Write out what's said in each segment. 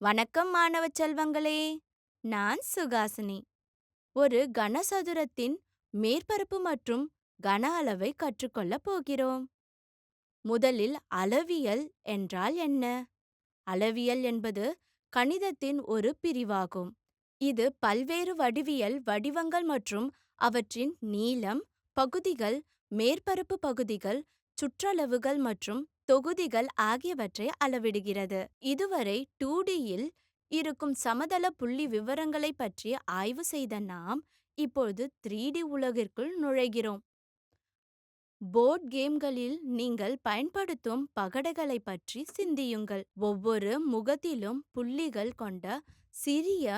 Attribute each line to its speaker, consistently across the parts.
Speaker 1: வணக்கம் மாணவ செல்வங்களே, நான் சுகாசினி. ஒரு கனசதுரத்தின் மேற்பரப்பு மற்றும் கன அளவை கற்றுக்கொள்ளப் போகிறோம். முதலில் அளவியல் என்றால் என்ன? அளவியல் என்பது கணிதத்தின் ஒரு பிரிவாகும். இது பல்வேறு வடிவியல் வடிவங்கள் மற்றும் அவற்றின் நீளம், பகுதிகள், மேற்பரப்பு பகுதிகள், சுற்றளவுகள் மற்றும் தொகுதிகள் ஆகியவற்றை அளவிடுகிறது. இதுவரை 2Dயில் இருக்கும் சமதள புள்ளி விவரங்களைப் பற்றி ஆய்வு செய்த நாம் இப்போது 3D உலகிற்குள் நுழைகிறோம். போர்ட் கேம்களில் நீங்கள் பயன்படுத்தும் பகடைகளைப் பற்றி சிந்தியுங்கள். ஒவ்வொரு முகத்திலும் புள்ளிகள் கொண்ட சிறிய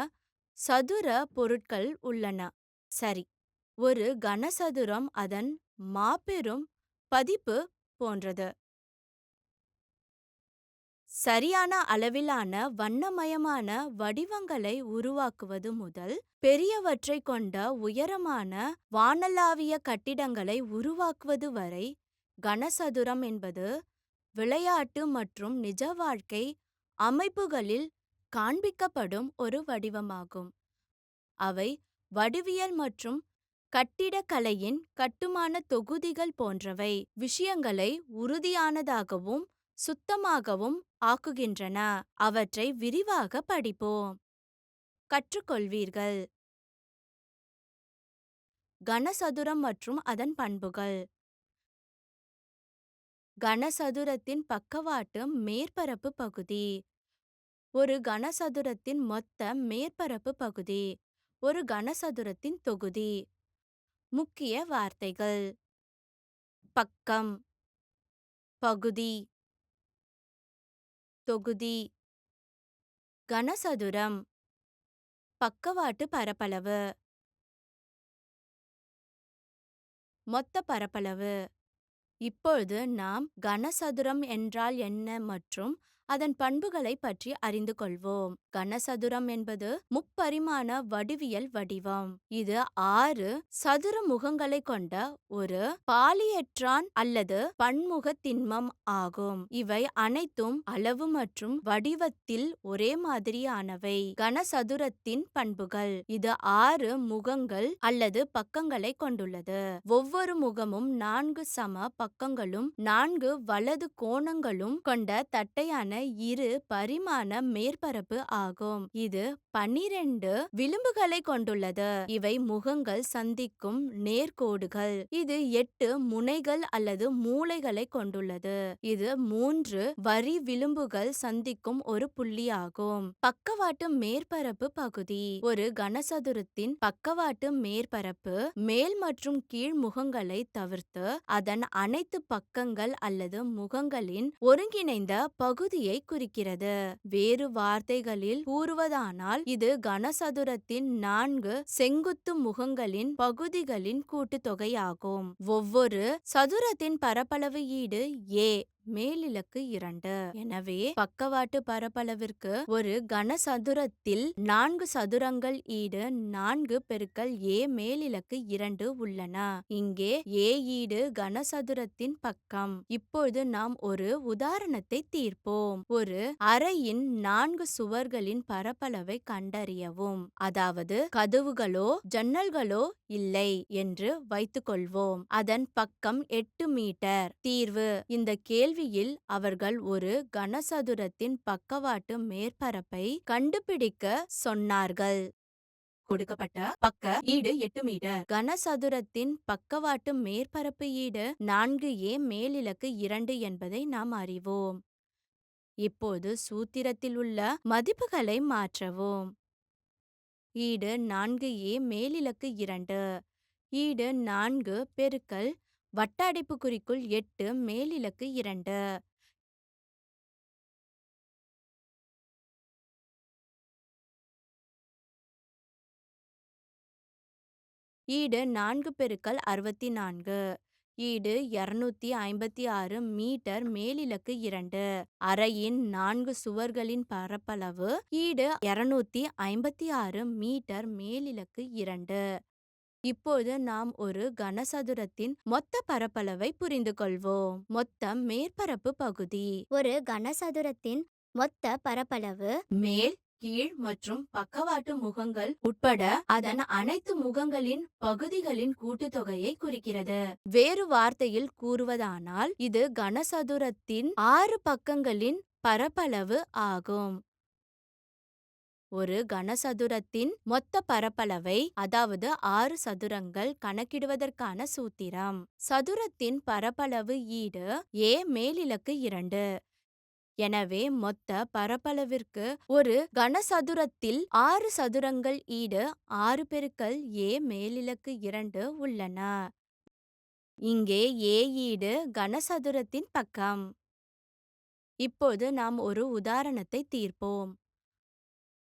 Speaker 1: சதுர பொருட்கள் உள்ளன. சரி, ஒரு கனசதுரம் அதன் மாபெரும் பதிப்பு போன்றது. சரியான அளவிலான வண்ணமயமான வடிவங்களை உருவாக்குவது முதல் பெரியவற்றைக் கொண்ட உயரமான வானளாவிய கட்டிடங்களை உருவாக்குவது வரை, கனசதுரம் என்பது விளையாட்டு மற்றும் நிஜ வாழ்க்கை அமைப்புகளில் காண்பிக்கப்படும் ஒரு வடிவமாகும். அவை வடிவியல் மற்றும் கட்டிடக்கலையின் கட்டுமான தொகுதிகள் போன்றவை விஷயங்களை உறுதியானதாகவும் சுத்தமாகவும் ஆக்குகின்றன. அவற்றை விரிவாக படிப்போம். கற்றுக்கொள்வீர்கள். கனசதுரம் மற்றும் அதன் பண்புகள். கனசதுரத்தின் பக்கவாட்டு மேற்பரப்பு பகுதி. ஒரு கனசதுரத்தின் மொத்த மேற்பரப்பு பகுதி. ஒரு கனசதுரத்தின் தொகுதி. முக்கிய வார்த்தைகள்: பக்கம், பகுதி, தொகுதி. கனசதுரம். பக்கவாட்டு பரப்பளவு. மொத்த பரப்பளவு. இப்பொழுது நாம் கனசதுரம் என்றால் என்ன மற்றும் அதன் பண்புகளை பற்றி அறிந்து கொள்வோம். கனசதுரம் என்பது முப்பரிமாண வடிவியல் வடிவம். இது 6 சதுர முகங்களை கொண்ட ஒரு பாலியெட்ரான் அல்லது பன்முக திண்மம் ஆகும். இவை அனைத்தும் அளவு மற்றும் வடிவத்தில் ஒரே மாதிரியானவை. கனசதுரத்தின் பண்புகள்: இது 6 முகங்கள் அல்லது பக்கங்களை கொண்டுள்ளது. ஒவ்வொரு முகமும் 4 சம பக்கங்களும் 4 வலது கோணங்களும் கொண்ட தட்டையான இரு பரிமாண மேற்பரப்பு ஆகும். இது 12 விளிம்புகளை கொண்டுள்ளது. இவை முகங்கள் சந்திக்கும் நேர்கோடுகள். இது 8 முனைகள் அல்லது மூலைகளை கொண்டுள்ளது. இது 3 வரி விளிம்புகள் சந்திக்கும் ஒரு புள்ளியாகும். பக்கவாட்டு மேற்பரப்பு பகுதி. ஒரு கனசதுரத்தின் பக்கவாட்டு மேற்பரப்பு மேல் மற்றும் கீழ் முகங்களை தவிர்த்து அதன் அனைத்து பக்கங்கள் அல்லது முகங்களின் ஒருங்கிணைந்த பகுதியை குறிக்கிறது. வேறு வார்த்தைகளில் கூறுவதானால், இது கனசதுரத்தின் 4 செங்குத்து முகங்களின் பகுதிகளின் கூட்டுத்தொகையாகும். ஒவ்வொரு சதுரத்தின் பரப்பளவு ஈடு A மேலிலக்கு 2. எனவே பக்கவாட்டு பரப்பளவிற்கு ஒரு கனசதுரத்தில் 4 சதுரங்கள் ஈடு 4 பெருக்கல் A மேலிலக்கு 2 உள்ளன. இங்கே A ஈடு கனசதுரத்தின் பக்கம். இப்பொழுது நாம் ஒரு உதாரணத்தை தீர்ப்போம். ஒரு அறையின் 4 சுவர்களின் பரப்பளவை கண்டறியவும். அதாவது கதவுகளோ ஜன்னல்களோ இல்லை என்று வைத்துக்கொள்வோம். அதன் பக்கம் 8 மீட்டர். தீர்வு: இந்த கேள்வியில் அவர்கள் ஒரு கனசதுரத்தின் பக்கவாட்டு மேற்பரப்பை கண்டுபிடிக்க சொன்னார்கள். கொடுக்கப்பட்ட பக்க ஈடு 8 மீட்டர். கனசதுரத்தின் பக்கவாட்டு மேற்பரப்பு ஈடு 4A மேலிலக்கு 2 என்பதை நாம் அறிவோம். இப்போது சூத்திரத்தில் உள்ள மதிப்புகளை மாற்றவும். ஈடு 4A மேலிலக்கு 2. ஈடு 4 பெருக்கல் வட்ட அடைப்புக்குறிக்குள் 8 மேலிலக்கு 2. ஈடு 4 பெருக்கல் 64. ஈடு 256 மீட்டர் மேலிலக்கு 2. அறையின் 4 சுவர்களின் பரப்பளவு ஈடு 256 மீட்டர் மேலிலக்கு 2. இப்போது நாம் ஒரு கனசதுரத்தின் மொத்த பரப்பளவை புரிந்து கொள்வோம். மொத்த மேற்பரப்பு பகுதி.
Speaker 2: ஒரு கனசதுரத்தின் மொத்த பரப்பளவு
Speaker 1: மேல், கீழ் மற்றும் பக்கவாட்டு முகங்கள் உட்பட அதன் அனைத்து முகங்களின் பகுதிகளின் கூட்டுத்தொகையை குறிக்கிறது. வேறு வார்த்தையில் கூறுவதானால் இது கனசதுரத்தின் 6 பக்கங்களின் பரப்பளவு ஆகும். ஒரு கனசதுரத்தின் மொத்த பரப்பளவை, அதாவது 6 சதுரங்கள் கணக்கிடுவதற்கான சூத்திரம். சதுரத்தின் பரப்பளவு ஈடு a மேலிலக்கு 2. எனவே மொத்த பரப்பளவிற்கு ஒரு கனசதுரத்தில் 6 சதுரங்கள் ஈடு 6 பெருக்கல் a மேலிலக்கு 2 உள்ளன. இங்கே a ஈடு கனசதுரத்தின் பக்கம். இப்போது நாம் ஒரு உதாரணத்தை தீர்ப்போம்.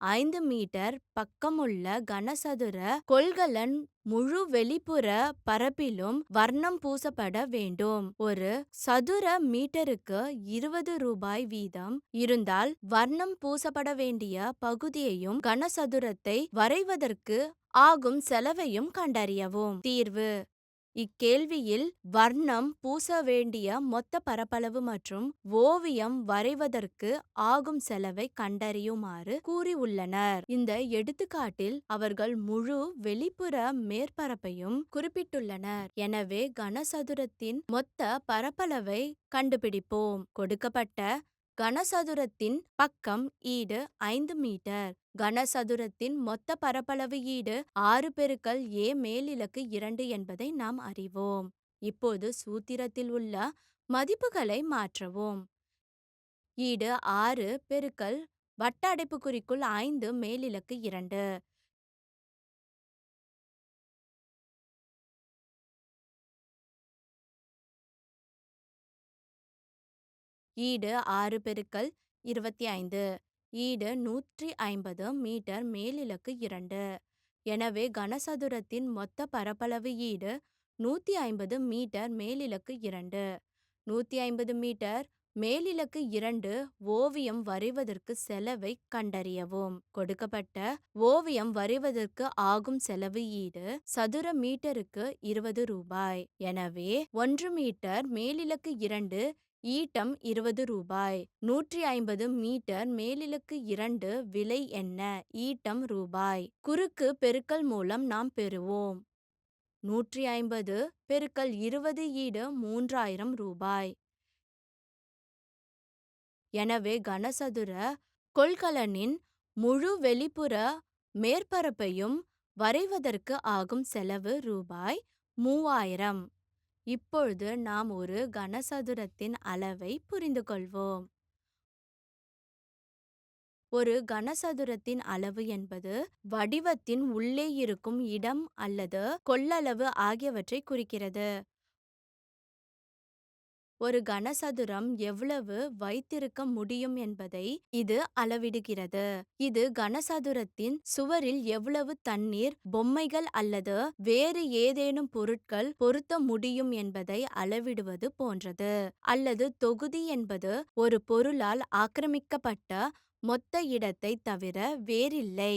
Speaker 1: 5 மீட்டர் பக்கமுள்ள கனசதுர கொள்கலன் முழு வெளிப்புற பரப்பிலும் வர்ணம் பூசப்பட வேண்டும். ஒரு சதுர மீட்டருக்கு 20 ரூபாய் வீதம் இருந்தால் வர்ணம் பூசப்பட வேண்டிய பகுதியையும் கனசதுரத்தை வரைவதற்கு ஆகும் செலவையும் கண்டறியவும். தீர்வு: இக்கேள்வியில் வர்ணம் பூச வேண்டிய மொத்த பரப்பளவு மற்றும் ஓவியம் வரைவதற்கு ஆகும் செலவை கண்டறியுமாறு கூறியுள்ளனர். இந்த எடுத்துக்காட்டில் அவர்கள் முழு வெளிப்புற மேற்பரப்பையும் குறிப்பிட்டுள்ளனர். எனவே கனசதுரத்தின் மொத்த பரப்பளவை கண்டுபிடிப்போம். கொடுக்கப்பட்ட கனசதுரத்தின் பக்கம் ஈடு 5 மீட்டர். கனசதுரத்தின் மொத்த பரப்பளவு ஈடு 6 பெருக்கல் a மேலிலக்கு 2 என்பதை நாம் அறிவோம். இப்போது சூத்திரத்தில் உள்ள மதிப்புகளை மாற்றவும். ஈடு 6 பெருக்கல் வட்ட அடைப்புக்குறிக்குள் 5 மேலிலக்கு 2. ஈடு 6 பெருக்கல் 25. ஈடு 150 மீட்டர் மேலிலக்கு 2. எனவே கனசதுரத்தின் மொத்த பரப்பளவு ஈடு 150 மீட்டர் மேலிலக்கு 2. 150 மீட்டர் மேலிலக்கு 2 ஓவியம் வரைவதற்கு செலவை கண்டறியவும். கொடுக்கப்பட்ட ஓவியம் வரைவதற்கு ஆகும் செலவு ஈடு சதுர மீட்டருக்கு 20 ரூபாய். எனவே 1 மீட்டர் மேலிலக்கு 2 ஈட்டம் 20 ரூபாய். 150 மீட்டர் மேலிலக்கு 2 விலை என்ன? ஈட்டம் ரூபாய். குறுக்கு பெருக்கல் மூலம் நாம் பெறுவோம். 150 பெருக்கல் 20 ஈடு 3000 ரூபாய். எனவே கனசதுர கொள்கலனின் முழு வெளிப்புற மேற்பரப்பையும் வரைவதற்கு ஆகும் செலவு ரூபாய் 3000. இப்பொழுது நாம் ஒரு கனசதுரத்தின் அளவை புரிந்து கொள்வோம். ஒரு கனசதுரத்தின் அளவு என்பது வடிவத்தின் உள்ளே இருக்கும் இடம் அல்லது கொள்ளளவு ஆகியவற்றை குறிக்கிறது. ஒரு கனசதுரம் எவ்வளவு வைத்திருக்க முடியும் என்பதை இது அளவிடுகிறது. இது கனசதுரத்தின் சுவரில் எவ்வளவு தண்ணீர், பொம்மைகள் அல்லது வேறு ஏதேனும் பொருட்கள் பொருத்த முடியும் என்பதை அளவிடுவது போன்றது. அல்லது தொகுதி என்பது ஒரு பொருளால் ஆக்கிரமிக்கப்பட்ட மொத்த இடத்தை தவிர வேறில்லை.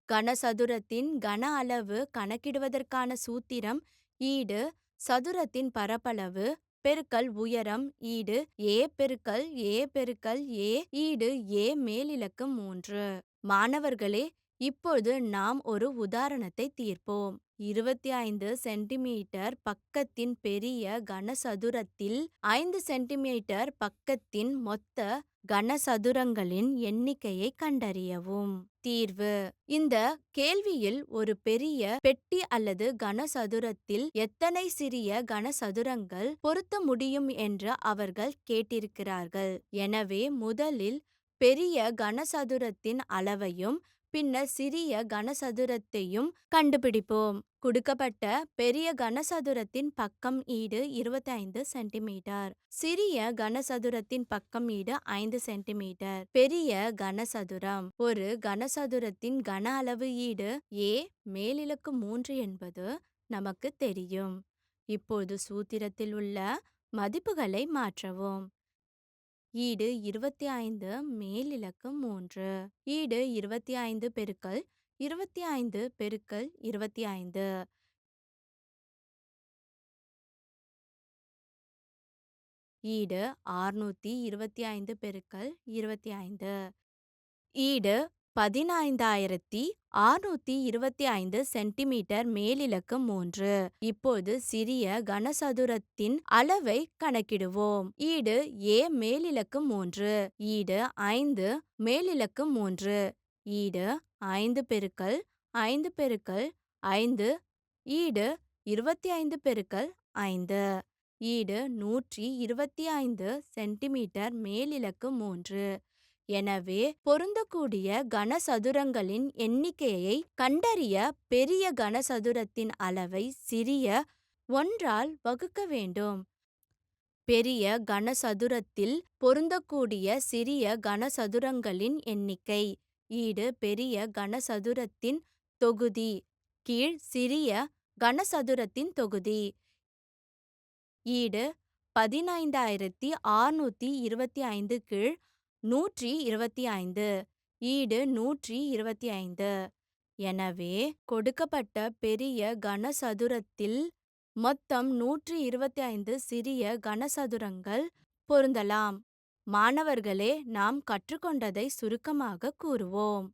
Speaker 1: கனசதுரத்தின் கன அளவு கணக்கிடுவதற்கான சூத்திரம் ஈடு சதுரத்தின் பரப்பளவு பெருக்கல் உயரம் ஈடு a பெருக்கல் a பெருக்கல் a ஈடு a மேலிலக்கு 3. மாணவர்களே, இப்பொழுது நாம் ஒரு உதாரணத்தை தீர்ப்போம். 25 சென்டிமீட்டர் பக்கத்தின் பெரிய கனசதுரத்தில் 5 சென்டிமீட்டர் பக்கத்தின் மொத்த கனசதுரங்களின் எண்ணிக்கையை கண்டறியவும். தீர்வு: இந்த கேள்வியில் ஒரு பெரிய பெட்டி அல்லது கனசதுரத்தில் எத்தனை சிறிய கனசதுரங்கள் பொருத்த முடியும் என்று அவர்கள் கேட்டிருக்கிறார்கள். எனவே முதலில் பெரிய கனசதுரத்தின் அளவையும் பின்னர் சிறிய கனசதுரத்தையும் கண்டுபிடிப்போம். கொடுக்கப்பட்ட பெரிய கனசதுரத்தின் பக்கம் ஈடு 25 சென்டிமீட்டர். சிறிய கனசதுரத்தின் பக்கம் ஈடு 5 சென்டிமீட்டர். பெரிய கனசதுரம். ஒரு கனசதுரத்தின் கன அளவு ஈடு a மேலிலக்கு 3 என்பது நமக்கு தெரியும். இப்போது சூத்திரத்தில் உள்ள மதிப்புகளை மாற்றவும். ஈடு 25 மேலிலக்கு 3. ஈடு 25 பெருக்கல் 25 பெருக்கல் 25. ஈடு 625 பெருக்கல் 25. ஈடு 15,625 சென்டிமீட்டர் மேலிலக்கு 3. இப்போது சிறிய கனசதுரத்தின் அளவை கணக்கிடுவோம். ஈடு A மேலிலக்கு 3. ஈடு 5 மேலிலக்கு 3. ஈடு 5 பெருக்கல் 5 பெருக்கல் 5. ஈடு 25 பெருக்கல் 5. ஈடு 125 சென்டிமீட்டர் மேலிலக்கு 3. எனவே பொருந்தக்கூடிய கனசதுரங்களின் எண்ணிக்கையை கண்டறிய பெரிய கனசதுரத்தின் அளவை சிறிய ஒன்றால் வகுக்க வேண்டும். பெரிய கனசதுரத்தில் பொருந்தக்கூடிய சிறிய கனசதுரங்களின் எண்ணிக்கை. ஈடு பெரிய கனசதுரத்தின் தொகுதி கீழ் சிறிய கனசதுரத்தின் தொகுதி. ஈடு 15,625 கீழ் 125. ஈடு 125. எனவே கொடுக்கப்பட்ட பெரிய கனசதுரத்தில் மொத்தம் 125 சிறிய கனசதுரங்கள் பொருந்தலாம். மாணவர்களே, நாம் கற்றுக்கொண்டதை சுருக்கமாக கூறுவோம்.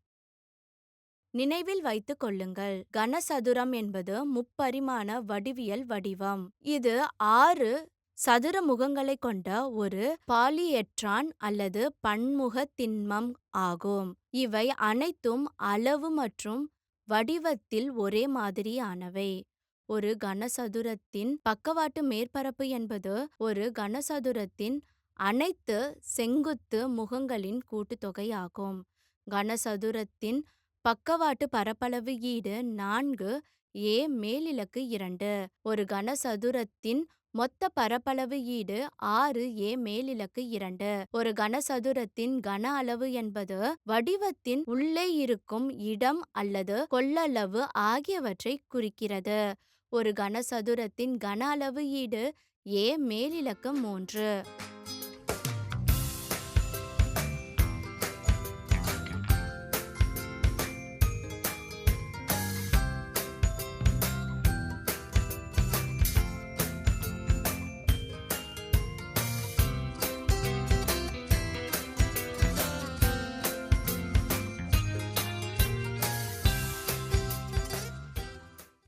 Speaker 1: நினைவில் வைத்துக் கொள்ளுங்கள், கனசதுரம் என்பது முப்பரிமாண வடிவியல் வடிவம். இது 6 சதுர முகங்களைக் கொண்ட ஒரு பாலியெட்ரான் அல்லது பன்முக திண்மம் ஆகும். இவை அனைத்தும் அளவு மற்றும் வடிவத்தில் ஒரே மாதிரியானவை. ஒரு கனசதுரத்தின் பக்கவாட்டு மேற்பரப்பு என்பது ஒரு கனசதுரத்தின் அனைத்து செங்குத்து முகங்களின் கூட்டுத்தொகையாகும். கனசதுரத்தின் பக்கவாட்டு பரப்பளவு ஈடு 4 A மேலிலக்கு 2. ஒரு கனசதுரத்தின் மொத்த பரப்பளவு ஈடு 6 A மேலிலக்கு 2. ஒரு கனசதுரத்தின் கன அளவு என்பது வடிவத்தின் உள்ளே இருக்கும் இடம் அல்லது கொள்ளளவு ஆகியவற்றை குறிக்கிறது. ஒரு கனசதுரத்தின் கன அளவு ஈடு A மேலிலக்கு 3.